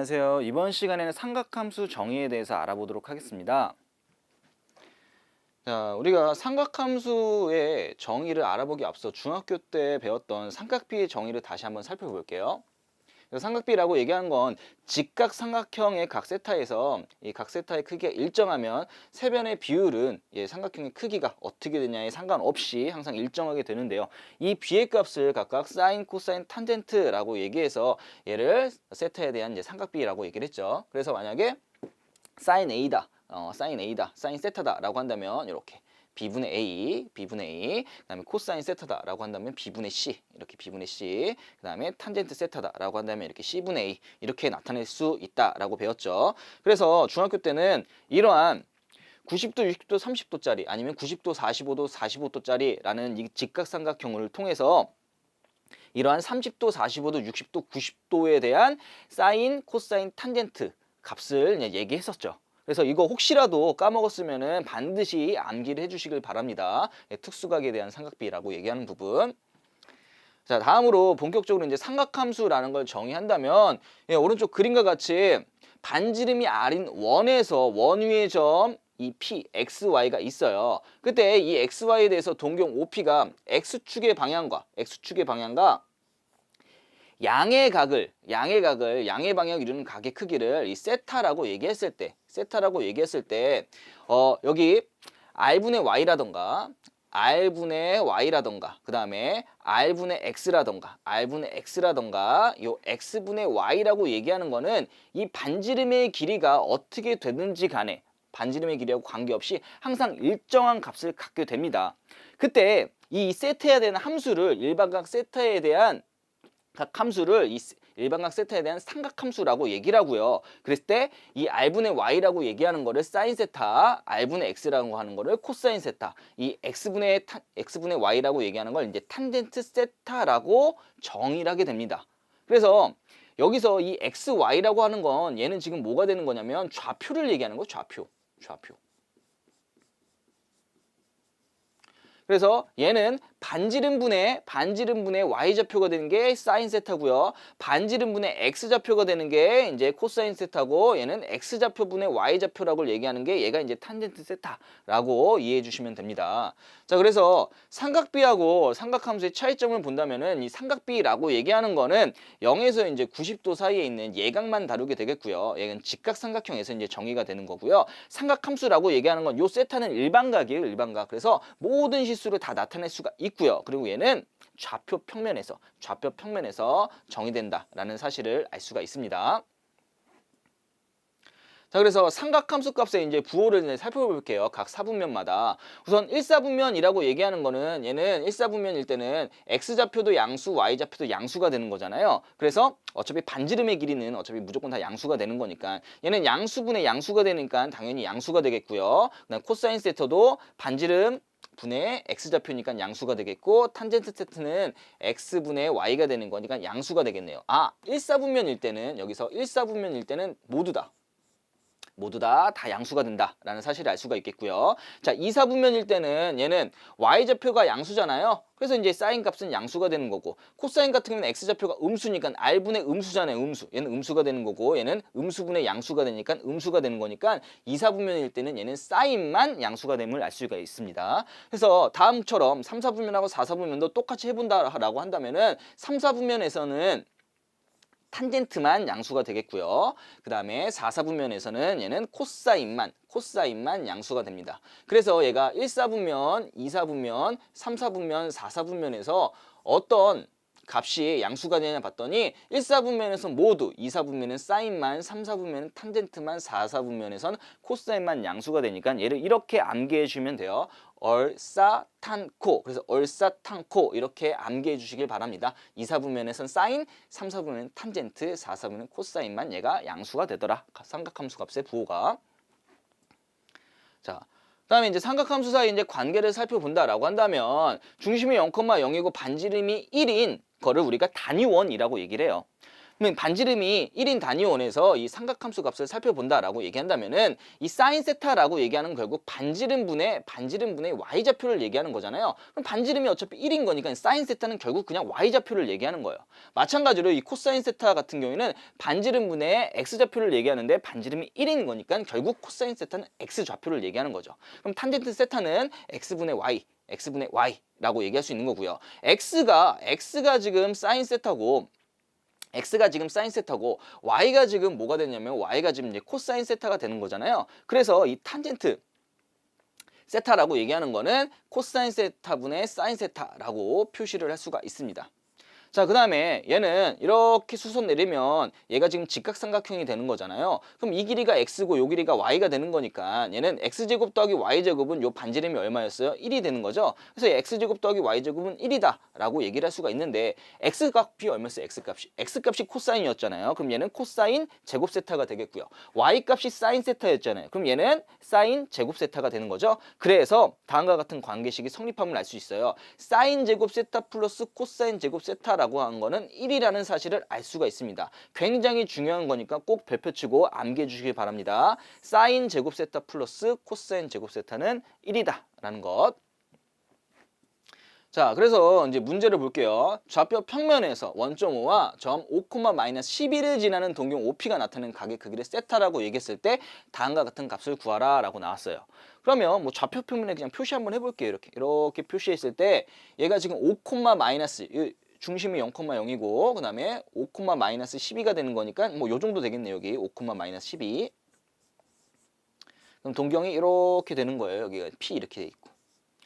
안녕하세요. 이번 시간에는 삼각함수 정의에 대해서 알아보도록 하겠습니다. 자, 우리가 삼각함수의 정의를 알아보기 앞서 중학교 때 배웠던 삼각비의 정의를 다시 한번 살펴볼게요. 삼각비라고 얘기하는 건 직각삼각형의 각 세타에서 이 각 세타의 크기가 일정하면 세변의 비율은 삼각형의 크기가 어떻게 되냐에 상관없이 항상 일정하게 되는데요. 이 비의 값을 각각 사인, 코사인, 탄젠트라고 얘기해서 얘를 세타에 대한 삼각비라고 얘기를 했죠. 그래서 만약에 사인 A다, 사인 세타다라고 한다면 이렇게 B분의 A, 그 다음에 코사인 세타다라고 한다면 B분의 C, 이렇게 B분의 C, 그 다음에 탄젠트 세타다라고 한다면 이렇게 C분의 A, 이렇게 나타낼 수 있다라고 배웠죠. 그래서 중학교 때는 이러한 90도, 60도, 30도짜리 아니면 90도, 45도, 45도짜리라는 이 직각삼각형을 통해서 이러한 30도, 45도, 60도, 90도에 대한 사인, 코사인, 탄젠트 값을 얘기했었죠. 그래서 이거 혹시라도 까먹었으면은 반드시 암기를 해주시길 바랍니다. 특수각에 대한 삼각비라고 얘기하는 부분. 자, 다음으로 본격적으로 이제 삼각함수라는 걸 정의한다면 오른쪽 그림과 같이 반지름이 R인 원에서 원 위의 점 이 P, XY가 있어요. 그때 이 XY에 대해서 동경 OP가 X축의 방향과 양의 방향을 이루는 각의 크기를 이 세타라고 얘기했을 때 여기 R분의 Y라던가 그 다음에 R분의 X라던가 요 X분의 Y라고 얘기하는 거는 이 반지름의 길이가 어떻게 되는지 간에 반지름의 길이하고 관계없이 항상 일정한 값을 갖게 됩니다. 그때 이 세타해야 되는 함수를 일반각 세타에 대한 각 함수를 이 일반각 세타에 대한 삼각함수라고 얘기를 하고요. 그랬을 때 이 R분의 Y라고 얘기하는 거를 사인 세타, R분의 X라고 하는 거를 코사인 세타, 이 X분의 Y라고 얘기하는 걸 이제 탄젠트 세타라고 정의를 하게 됩니다. 그래서 여기서 이 XY라고 하는 건 얘는 지금 뭐가 되는 거냐면 좌표를 얘기하는 거예요. 좌표. 그래서 얘는 반지름분의 Y좌표가 되는 게 사인 세타고요. 반지름분의 X좌표가 되는 게 이제 코사인 세타고 얘는 X좌표분의 Y좌표라고 얘기하는 게 얘가 이제 탄젠트 세타라고 이해해 주시면 됩니다. 자, 그래서 삼각비하고 삼각함수의 차이점을 본다면은 이 삼각비라고 얘기하는 거는 0에서 이제 90도 사이에 있는 예각만 다루게 되겠고요. 얘는 직각삼각형에서 이제 정의가 되는 거고요. 삼각함수라고 얘기하는 건 요 세타는 일반각이에요. 일반각. 그래서 모든 실수를 다 나타낼 수가 있고요. 그리고 얘는 좌표 평면에서 정의된다라는 사실을 알 수가 있습니다. 자, 그래서 삼각함수 값의 이제 부호를 살펴볼게요. 각 사분면마다. 우선 1사분면이라고 얘기하는 거는 얘는 1사분면일 때는 X좌표도 양수, Y좌표도 양수가 되는 거잖아요. 그래서 어차피 반지름의 길이는 어차피 무조건 다 양수가 되는 거니까 얘는 양수분의 양수가 되니까 당연히 양수가 되겠고요. 그다음 코사인 세타도 반지름 분의 X좌표니까 양수가 되겠고 탄젠트 세트는 X분의 Y가 되는 거니까 양수가 되겠네요. 아, 1사분면일 때는 여기서 1사분면일 때는 모두 다 양수가 된다라는 사실을 알 수가 있겠고요. 자, 2사분면일 때는 얘는 Y좌표가 양수잖아요. 그래서 이제 사인 값은 양수가 되는 거고 코사인 같은 경우는 X좌표가 음수니까 R분의 음수잖아요. 음수. 얘는 음수가 되는 거고 얘는 음수분의 양수가 되니까 음수가 되는 거니까 2사분면일 때는 얘는 사인만 양수가 됨을 알 수가 있습니다. 그래서 다음처럼 3사분면하고 4사분면도 똑같이 해본다라고 한다면은 3사분면에서는 탄젠트만 양수가 되겠고요. 그 다음에 4사분면에서는 얘는 코사인만 양수가 됩니다. 그래서 얘가 1사분면, 2사분면, 3사분면, 4사분면에서 어떤 값이 양수가 되냐 봤더니 1사분면에서 모두 2사분면은 사인만, 3사분면은 탄젠트만, 4사분면에서는 코사인만 양수가 되니까 얘를 이렇게 암기해 주면 돼요. 얼싸탄코. 그래서 얼싸탄코 이렇게 암기해 주시길 바랍니다. 2사분면에선 사인, 3사분면은 탄젠트, 4사분면은 코사인만 얘가 양수가 되더라. 삼각함수 값의 부호가. 자, 그다음에 이제 삼각함수 사이 이제 관계를 살펴본다라고 한다면 중심이 0,0이고 반지름이 1인 거를 우리가 단위원이라고 얘기를 해요. 그러면 반지름이 1인 단위 원에서 이 삼각함수 값을 살펴본다라고 얘기한다면은 이 사인 세타라고 얘기하는 결국 반지름분의 y좌표를 얘기하는 거잖아요. 그럼 반지름이 어차피 1인 거니까 사인 세타는 결국 그냥 y좌표를 얘기하는 거예요. 마찬가지로 이 코사인 세타 같은 경우에는 반지름분의 x좌표를 얘기하는데 반지름이 1인 거니까 결국 코사인 세타는 x좌표를 얘기하는 거죠. 그럼 탄젠트 세타는 x분의 y라고 얘기할 수 있는 거고요. x가 지금 사인 세타고 y가 지금 뭐가 되냐면 y가 지금 이제 코사인 세타가 되는 거잖아요. 그래서 이 탄젠트 세타라고 얘기하는 거는 코사인 세타분의 사인 세타라고 표시를 할 수가 있습니다. 자, 그 다음에 얘는 이렇게 수선 내리면 얘가 지금 직각삼각형이 되는 거잖아요. 그럼 이 길이가 x고 요 길이가 y가 되는 거니까 얘는 x제곱 더하기 y제곱은 요 반지름이 얼마였어요? 1이 되는 거죠. 그래서 x제곱 더하기 y제곱은 1이다 라고 얘기를 할 수가 있는데 x값이 얼마였어요? x값이 코사인이었잖아요. 그럼 얘는 코사인 제곱 세타가 되겠고요. y값이 사인 세타였잖아요. 그럼 얘는 사인 제곱 세타가 되는 거죠. 그래서 다음과 같은 관계식이 성립함을 알 수 있어요. 사인 제곱 세타 플러스 코사인 제곱 세타 라고 한 거는 1이라는 사실을 알 수가 있습니다. 굉장히 중요한 거니까 꼭 별표 치고 암기해 주시기 바랍니다. 사인 제곱 세타 플러스 코사인 제곱 세타는 1이다 라는 것. 자, 그래서 이제 문제를 볼게요. 좌표 평면에서 원점5와 점 5, -11을 지나는 동경 OP가 나타내는 각의 크기를 세타라고 얘기했을 때 다음과 같은 값을 구하라 라고 나왔어요. 그러면 뭐 좌표 평면에 그냥 표시 한번 해볼게요. 이렇게 표시했을 때 얘가 지금 5, 중심이 0,0이고 그 다음에 5, -12가 되는 거니까 뭐 요 정도 되겠네요. 여기 5, -12. 그럼 동경이 이렇게 되는 거예요. 여기가 P 이렇게 돼 있고.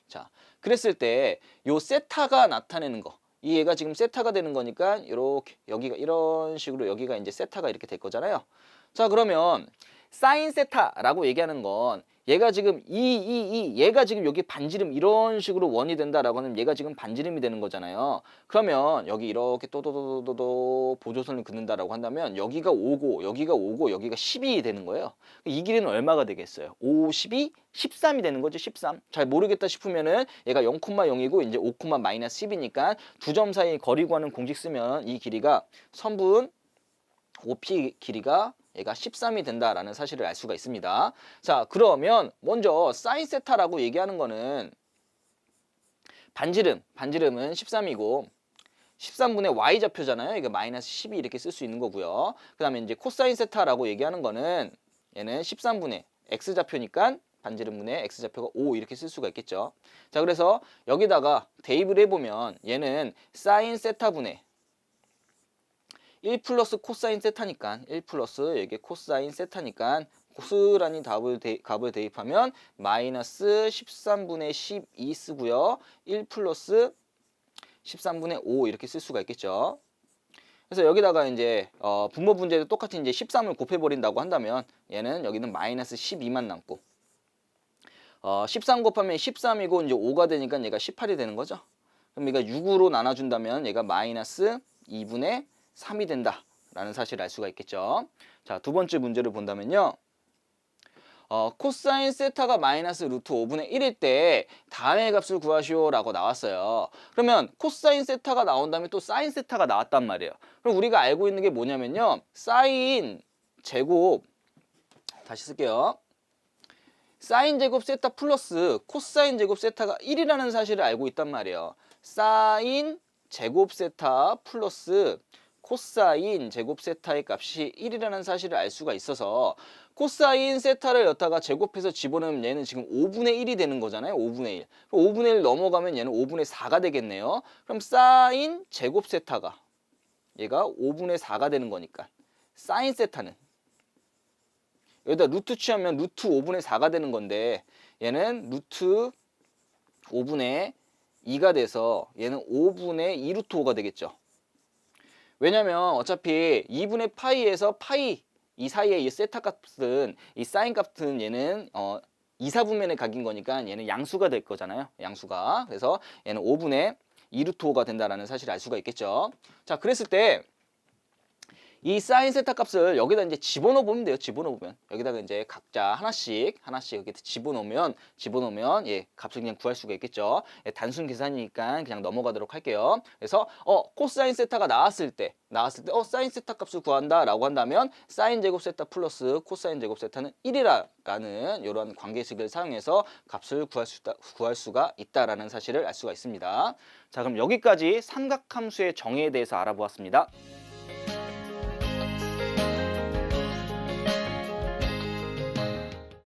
자, 그랬을 때 요 세타가 나타내는 거. 이 얘가 지금 세타가 되는 거니까 이렇게 여기가 이런 식으로 여기가 이제 세타가 이렇게 될 거잖아요. 자, 그러면 사인 세타라고 얘기하는 건 얘가 지금 얘가 지금 여기 반지름 이런 식으로 원이 된다라고 하면 얘가 지금 반지름이 되는 거잖아요. 그러면 여기 이렇게 또도도도도 보조선을 긋는다라고 한다면 여기가 5고 여기가 12 되는 거예요. 이 길이는 얼마가 되겠어요? 5, 12, 13이 되는 거죠. 13. 잘 모르겠다 싶으면은 얘가 0,0이고 이제 5, -12니까 두 점 사이 거리 구하는 공식 쓰면 이 길이가 선분 OP 길이가 얘가 13이 된다라는 사실을 알 수가 있습니다. 자, 그러면 먼저 사인 세타라고 얘기하는 거는 반지름은 13이고 13분의 y좌표잖아요. 이거 -12 이렇게 쓸 수 있는 거고요. 그 다음에 이제 코사인 세타라고 얘기하는 거는 얘는 13분의 x좌표니까 반지름분의 x좌표가 5 이렇게 쓸 수가 있겠죠. 자, 그래서 여기다가 대입을 해보면 얘는 사인 세타분의 1 플러스 코사인 세타니까 1 플러스 여기 코사인 세타니까 고스란히 값을 대입하면 마이너스 13분의 12 쓰고요. 1 플러스 13분의 5 이렇게 쓸 수가 있겠죠. 그래서 여기다가 이제 분모 분제도 똑같이 이제 13을 곱해버린다고 한다면 얘는 여기는 마이너스 12만 남고 13 곱하면 13이고 이제 5가 되니까 얘가 18이 되는 거죠. 그럼 얘가 6으로 나눠준다면 얘가 마이너스 2분의 3이 된다라는 사실을 알 수가 있겠죠. 자, 두 번째 문제를 본다면요. 코사인 세타가 마이너스 루트 5분의 1일 때 다음의 값을 구하시오 라고 나왔어요. 그러면 코사인 세타가 나온 다음에 또 사인 세타가 나왔단 말이에요. 그럼 우리가 알고 있는 게 뭐냐면요. 사인 제곱 다시 쓸게요. 사인 제곱 세타 플러스 코사인 제곱 세타가 1이라는 사실을 알고 있단 말이에요. 사인 제곱 세타 플러스 코사인 제곱 세타의 값이 1이라는 사실을 알 수가 있어서 코사인 세타를 여기다가 제곱해서 집어넣으면 얘는 지금 5분의 1이 되는 거잖아요. 5분의 1. 5분의 1 넘어가면 얘는 5분의 4가 되겠네요. 그럼 사인 제곱 세타가 얘가 5분의 4가 되는 거니까 사인 세타는 여기다 루트 취하면 루트 5분의 4가 되는 건데 얘는 루트 5분의 2가 돼서 얘는 5분의 2 루트 5가 되겠죠. 왜냐면 어차피 2분의 파이에서 파이 이 사이에 이 세타 값은 이 사인 값은 얘는 2, 4분면의 각인 거니까 얘는 양수가 될 거잖아요. 양수가. 그래서 얘는 5분의 2 루트 5가 된다라는 사실을 알 수가 있겠죠. 자, 그랬을 때 이 사인 세타 값을 여기다 이제 집어넣어 보면 돼요. 집어넣어 보면 여기다가 이제 각자 하나씩 여기 집어넣으면 예, 값을 그냥 구할 수가 있겠죠. 예, 단순 계산이니까 그냥 넘어가도록 할게요. 그래서 코사인 세타가 나왔을 때 사인 세타 값을 구한다라고 한다면 사인 제곱 세타 플러스 코사인 제곱 세타는 1이라는 이런 관계식을 사용해서 값을 구할 수가 있다라는 사실을 알 수가 있습니다. 자, 그럼 여기까지 삼각함수의 정의에 대해서 알아보았습니다.